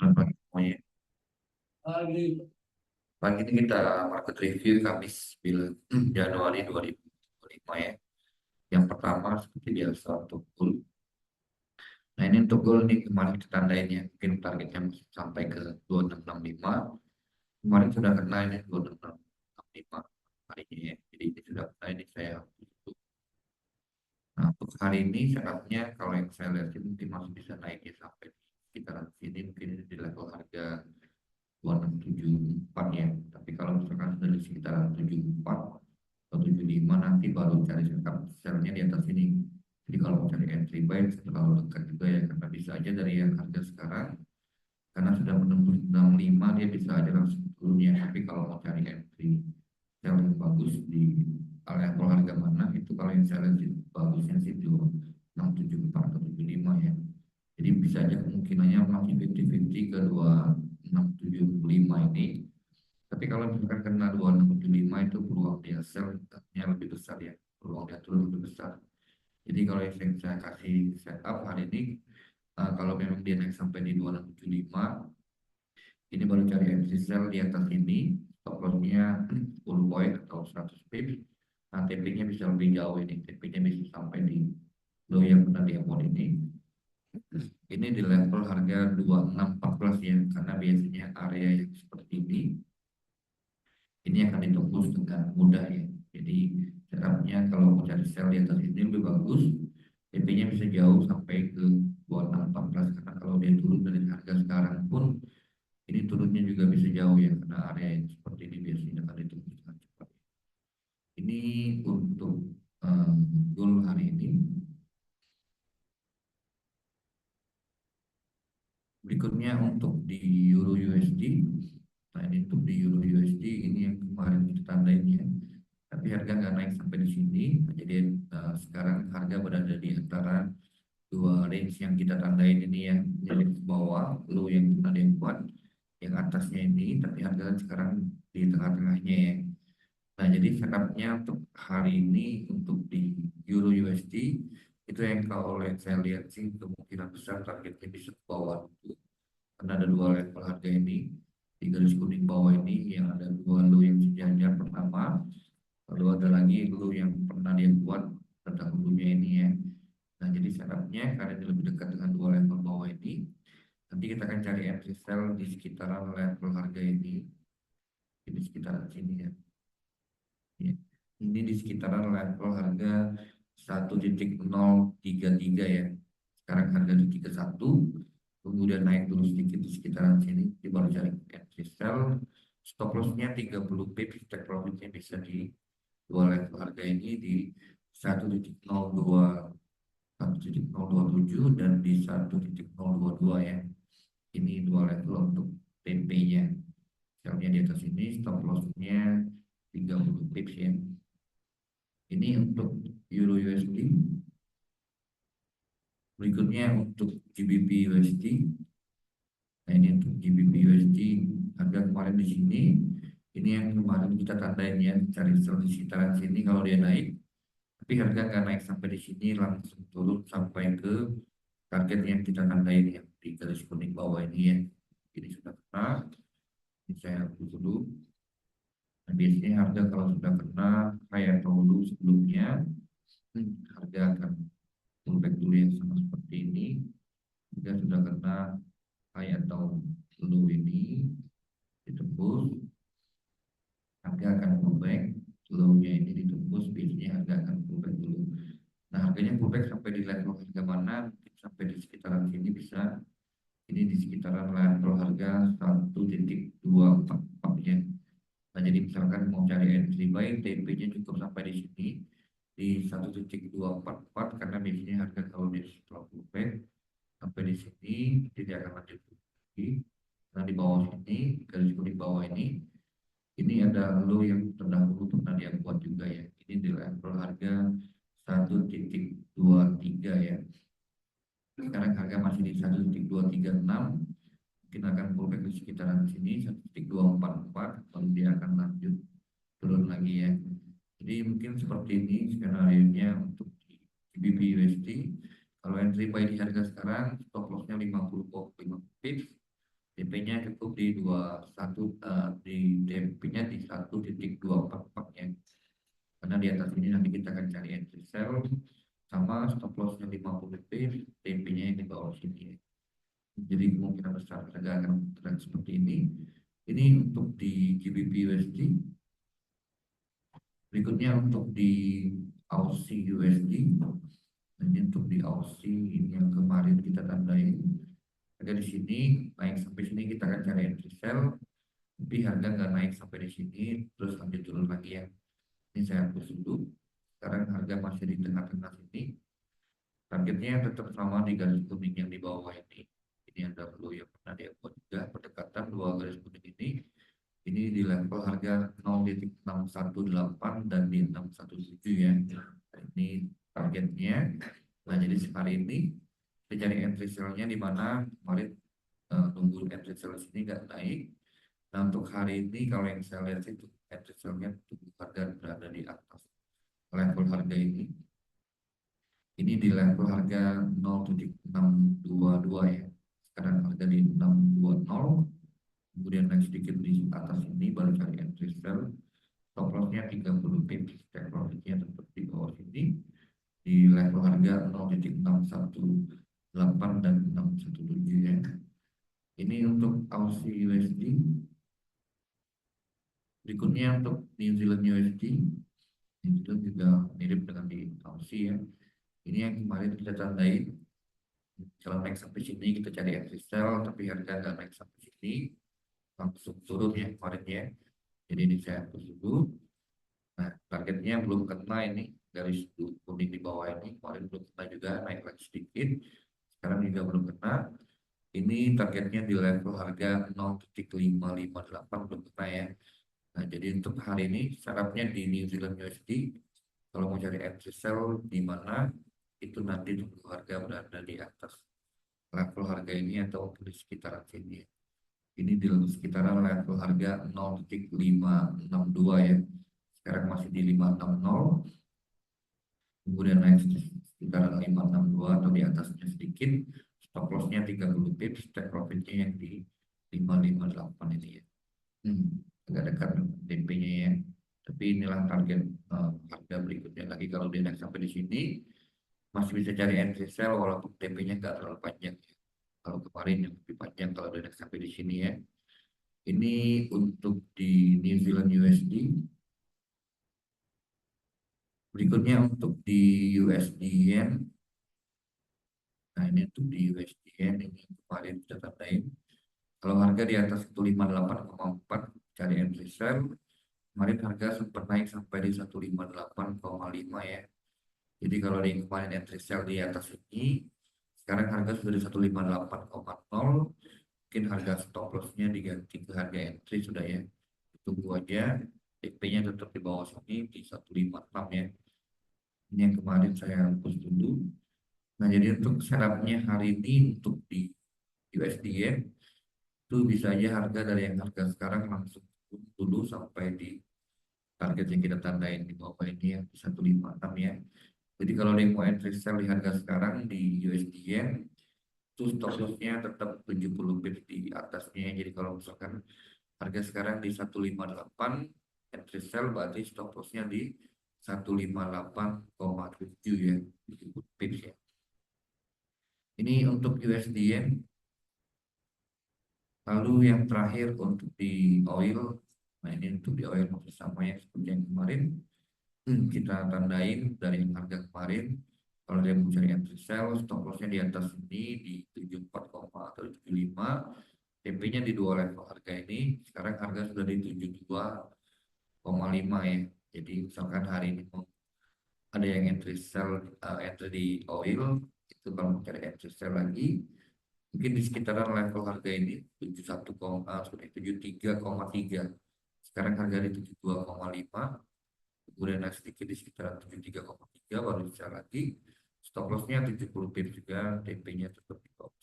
Selamat pagi semuanya. Pagi ini kita market review Kamis 9 Januari 2025 ya. Yang pertama seperti biasa untuk gold. Nah ini untuk gold nih kemarin kita tandain ya. Mungkin targetnya masih sampai ke 2665. Kemarin sudah kena ini 2665 harinya ya. Jadi ini sudah kena ini saya tutup. Nah untuk hari ini sekarangnya kalau yang saya lihat sih mungkin masih bisa naik ya sampai di sekitaran sini. Mungkin ini di level harga 2674 ya. Tapi kalau misalkan sudah di sekitaran 74 atau 75 nanti baru cari selnya di atas ini. Jadi kalau mau cari entry buy terlalu dekat juga ya karena bisa aja dari yang harga sekarang karena sudah menembus 65 dia bisa aja langsung turun ya. Tapi kalau mau cari entry sell yang bagus di level harga mana itu kalau yang saya lihat sih bagusnya sih di 674 atau 75 ya. Jadi bisa aja kemungkinannya masih 50-50 ke 2675 ini. Tapi kalau misalkan kena 2675 itu peluang dia sell-nya lebih besar ya. Peluang dia turun lebih besar. Jadi kalau yang saya kasih setup hari ini, kalau memang dia naik sampai di 2675, ini baru cari entry sell di atas ini. Stop loss-nya 10 poin atau 100 pips. Nah, TP-nya bisa lebih jauh ini. TP-nya bisa sampai di low yang pernah diamond ini. Ini di level harga 2614 ya, karena biasanya area yang seperti ini akan ditembus dengan mudah ya. Jadi setupnya kalau mau cari sell di atas ini lebih bagus, TP-nya bisa jauh sampai ke 2614 karena kalau dia turun dari harga sekarang pun ini turunnya juga bisa jauh ya karena area yang seperti ini biasanya akan ditembus dengan cepat. Ini untuk um, goal hari ini. Berikutnya untuk di Euro USD. Nah ini untuk di Euro USD ini yang kemarin kita tandain ya. Tapi harga nggak naik sampai di sini. Nah, jadi sekarang harga berada di antara dua range yang kita tandain ini ya. Jadi ke bawah, low yang ada yang kuat, yang atasnya ini. Tapi harga sekarang di tengah-tengahnya ya. Nah jadi setupnya untuk hari ini untuk di Euro USD itu yang kalau saya lihat sih kemungkinan besar targetnya bisa ke bawah karena ada dua level harga ini di garis kuning bawah ini yang ada dua low yang sejajar pertama, lalu ada lagi low yang pernah dia buat tentang dulunya ini ya. Nah jadi setupnya karena ini lebih dekat dengan dua level bawah ini, nanti kita akan cari entry sell di sekitaran level harga ini sekitaran sini ya. Ya. Ini di sekitaran level harga 1.033 ya. Sekarang harga di 31, kemudian naik dulu sedikit di sekitaran sini, di baru cari entry sell. Stop lossnya 30 pips, take profitnya bisa di dua level harga ini di 1.02 1.027 dan di 1.022 ya. Ini dua level untuk TP-nya. Sell-nya di atas ini, stop loss-nya 30 pips ya. Ini untuk Euro USD. Berikutnya untuk GBP USD. Nah ini untuk GBP USD harga kemarin di sini. Ini yang kemarin kita tandain ya, cari sell di sekitaran sini kalau dia naik. Tapi harga nggak naik sampai di sini langsung turun sampai ke target yang kita tandain ya di garis kuning bawah ini ya. Ini sudah kena. Ini saya hapus dulu. Nah, biasanya harga kalau sudah kena kayak dulu sebelumnya, harga akan pullback dulu yang sama seperti ini. Jika sudah kena high atau low ini ditembus, harga akan pullback. Low-nya ini ditembus, biasanya harga akan pullback dulu. Nah, harganya pullback sampai di level harga mana? Sampai di sekitaran sini bisa. Ini di sekitaran level harga 1.244 ya. Nah, jadi misalkan mau cari entry buy, TP-nya cukup sampai di sini di 1.244 karena biasanya harga kalau di setelah pullback sampai di sini tidak akan lanjut lagi. Nah di bawah sini garis kuning bawah ini ada low yang terdahulu pernah dia buat juga ya. Ini di level harga 1.23 ya. Sekarang harga masih di 1.236, mungkin akan pullback di sekitaran sini 1.244 lalu dia akan lanjut turun lagi ya. Jadi mungkin seperti ini skenario nya untuk GBP USD. Kalau entry buy di harga sekarang stop lossnya 50 pips, DP-nya cukup di 21 di DP-nya di 1,244 ya. Karena di atas ini nanti kita akan cari entry sell sama stop lossnya 50 pip, DP-nya yang di bawah sini ya. Jadi kemungkinan besar harga akan bergerak seperti ini. Ini untuk di GBP USD. Berikutnya untuk di Aussie USD. Ini untuk di Aussie ini yang kemarin kita tandai. Harga di sini naik sampai sini kita akan cari entry sell. Tapi harga nggak naik sampai di sini, terus lanjut turun lagi ya. Ini saya hapus dulu. Sekarang harga masih di tengah-tengah sini. Targetnya tetap sama di garis kuning yang di bawah ini. Ini yang dahulu yang pernah dia buat juga pendekatan dua garis kuning ini. Ini di level harga 0,618 dan di 617 ya. Ini targetnya. Nah jadi hari ini kita cari entry sell-nya di mana kemarin tunggu entry sell sini nggak naik. Nah untuk hari ini kalau yang saya lihat itu entry sell-nya tunggu harga berada di atas level harga ini. Ini di level harga 0,622 ya. Sekarang harga di 620. Kemudian naik sedikit di atas ini baru cari entry sell. Stop loss-nya 30 pips, take profit-nya tetap di bawah sini di level harga 0,618 dan 617 ya. Ini untuk Aussie USD. Berikutnya untuk New Zealand USD. Itu juga mirip dengan di Aussie ya. Ini yang kemarin kita tandai. Kalau naik sampai sini kita cari entry sell, tapi harga nggak naik sampai sini, langsung turun ya kemarin ya. Jadi ini saya hapus dulu. Nah, targetnya belum kena ini garis kuning di bawah ini. Kemarin belum kena juga, naik lagi sedikit. Sekarang juga belum kena. Ini targetnya di level harga 0,558 belum kena ya. Nah, jadi untuk hari ini syaratnya di New Zealand USD. Kalau mau cari entry sell di mana itu nanti tunggu harga berada di atas level harga ini atau di sekitaran sini ya. Ini di sekitaran level harga 0,562 ya. Sekarang masih di 560. Kemudian naik sekitaran 562 atau di atasnya sedikit. Stop loss-nya 30 pips, take profit-nya yang di 558 ini ya. Agak dekat DP-nya ya. Tapi inilah target harga berikutnya lagi kalau dia naik sampai di sini masih bisa cari entry sell walaupun DP-nya nggak terlalu panjang ya. Kalau kemarin yang lebih panjang kalau dia naik sampai di sini ya. Ini untuk di New Zealand USD. Berikutnya untuk di USD Yen. Nah ini untuk di USD Yen ini kemarin kita tandain. Kalau harga di atas 158,4 cari entry sell. Kemarin harga sempat naik sampai di 158,5 ya. Jadi kalau di kemarin entry sell di atas ini, sekarang harga sudah di 158,0. Mungkin harga stop loss-nya diganti ke harga entry sudah ya. Tunggu aja. DP-nya tetap di bawah sini di 156 ya. Ini yang kemarin saya hapus dulu. Nah jadi untuk setup-nya hari ini untuk di USD ya, itu bisa aja harga dari yang harga sekarang langsung turun dulu sampai di target yang kita tandain di bawah ini ya, 156 ya. Jadi kalau dia mau entry sell di harga sekarang di USD yen, itu stop loss-nya tetap 70 pips di atasnya. Jadi kalau misalkan harga sekarang di 158, entry sell berarti stop loss-nya di 158,7 ya, 70 pips ya. Ini untuk USD yen. Lalu yang terakhir untuk di oil. Nah ini untuk di oil masih sama ya seperti yang kemarin. Kita tandain dari harga kemarin. Kalau dia mau cari entry sell, stop loss-nya di atas ini di 74, atau 75. TP-nya di dua level harga ini. Sekarang harga sudah di 72,5 ya. Jadi misalkan hari ini mau ada yang entry sell, entry di oil, itu kalau mau cari entry sell lagi, mungkin di sekitaran level harga ini 73,3. Sekarang harga di 72,5. Kemudian naik sedikit di sekitaran 73,3 baru bisa lagi. Stop loss-nya 70 pip juga, DP-nya tetap di bawah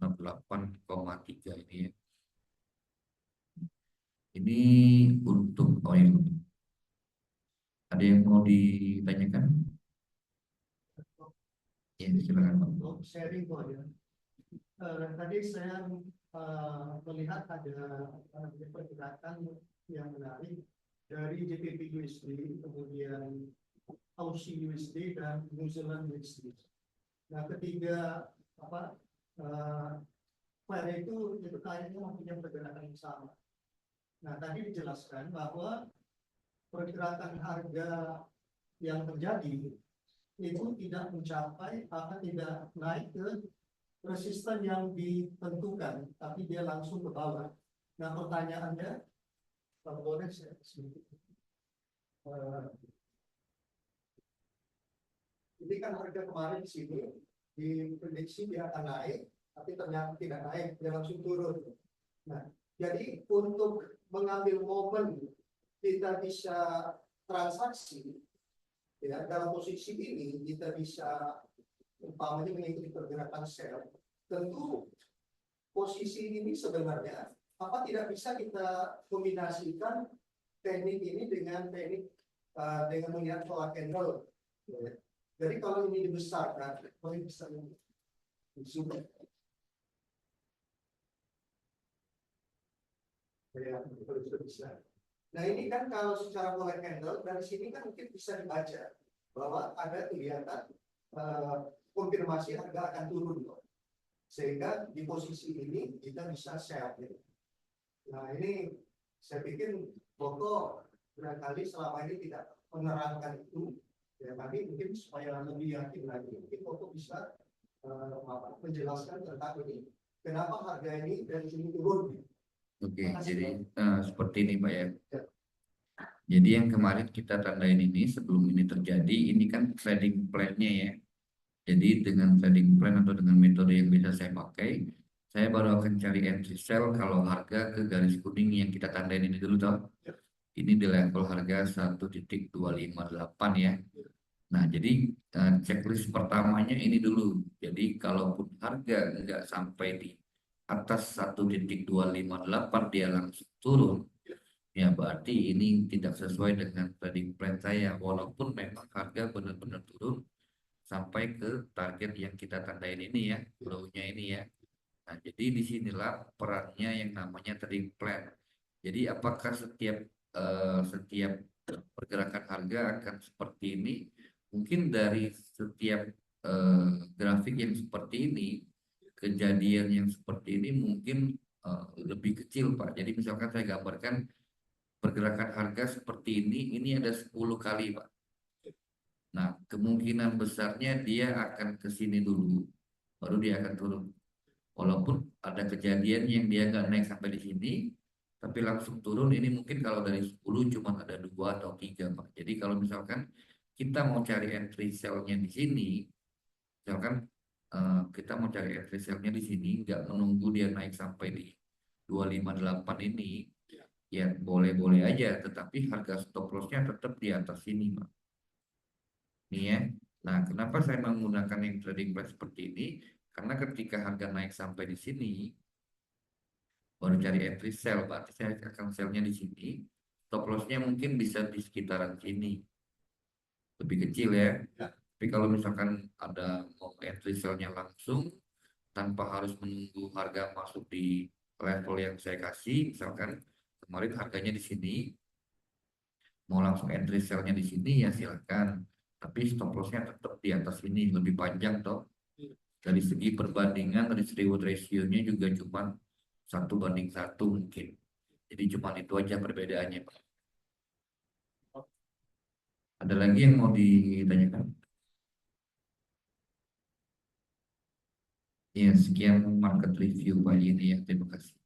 68,3 ini ya. Ini untuk oil. Ada yang mau ditanyakan? Ya, silakan Pak. Sharing Pak ya. Tadi saya melihat ada pergerakan yang menarik dari JPP USD, kemudian Aussie USD dan New Zealand USD. Nah, ketiga pair itu kayaknya mempunyai pergerakan yang sama. Nah, tadi dijelaskan bahwa pergerakan harga yang terjadi itu tidak mencapai atau tidak naik ke resisten yang ditentukan, tapi dia langsung ke bawah. Nah, pertanyaannya, kalau boleh saya sedikit. Ini kan harga kemarin di sini diprediksi dia akan naik, tapi ternyata tidak naik, dia langsung turun. Nah, jadi untuk mengambil momen kita bisa transaksi, ya, dalam posisi ini kita bisa umpamanya mengikuti pergerakan sell. Tentu posisi ini sebenarnya tidak bisa kita kombinasikan teknik ini dengan teknik dengan melihat pola candle. Ya. Jadi kalau ini dibesarkan, boleh bisa sudah. Ya, bisa. Nah, ini kan kalau secara pola candle dari sini kan mungkin bisa dibaca bahwa ada kelihatan konfirmasi harga akan turun, sehingga di posisi ini kita bisa sell. Nah, ini saya pikir pokok barangkali selama ini tidak menerangkan itu, ya, tapi mungkin supaya lebih yakin lagi mungkin pokok bisa menjelaskan tentang ini, kenapa harga ini dari sini turun. Oke, jadi seperti ini Pak ya. Jadi yang kemarin kita tandain ini sebelum ini terjadi, ini kan trading plan-nya ya. Jadi dengan trading plan atau dengan metode yang bisa saya pakai, saya baru akan cari entry sell kalau harga ke garis kuning yang kita tandain ini dulu toh. Ini di level harga 1.258 ya. Nah, jadi checklist pertamanya ini dulu. Jadi kalaupun harga nggak sampai di atas 1.258 dia langsung turun, ya berarti ini tidak sesuai dengan trading plan saya. Walaupun memang harga benar-benar turun sampai ke target yang kita tandain ini ya, low-nya ini ya. Nah, jadi disinilah perannya yang namanya trading plan. Jadi apakah setiap pergerakan harga akan seperti ini? Mungkin dari setiap grafik yang seperti ini, kejadian yang seperti ini mungkin lebih kecil Pak. Jadi misalkan saya gambarkan pergerakan harga seperti ini ada 10 kali Pak. Nah, kemungkinan besarnya dia akan ke sini dulu, baru dia akan turun. Walaupun ada kejadian yang dia nggak naik sampai di sini, tapi langsung turun, ini mungkin kalau dari 10 cuma ada 2 atau 3, Pak. Jadi kalau misalkan kita mau cari entry sell-nya di sini, misalkan kita mau cari entry sell-nya di sini, nggak menunggu dia naik sampai di 258 ini, ya boleh-boleh aja, tetapi harga stop loss-nya tetap di atas sini, Pak. Nih ya. Nah, kenapa saya menggunakan yang trading plan seperti ini? Karena ketika harga naik sampai di sini, baru cari entry sell, berarti saya akan sell-nya di sini. Stop loss-nya mungkin bisa di sekitaran sini, lebih kecil ya. Tapi kalau misalkan ada mau entry sell-nya langsung, tanpa harus menunggu harga masuk di level yang saya kasih, misalkan kemarin harganya di sini, mau langsung entry sell-nya di sini ya silakan. Tapi stop loss-nya tetap di atas ini, lebih panjang toh. Dari segi perbandingan risk reward ratio-nya juga cuma 1:1 mungkin. Jadi cuma itu aja perbedaannya, Pak. Ada lagi yang mau ditanyakan? Ya, sekian market review pagi ini ya. Terima kasih.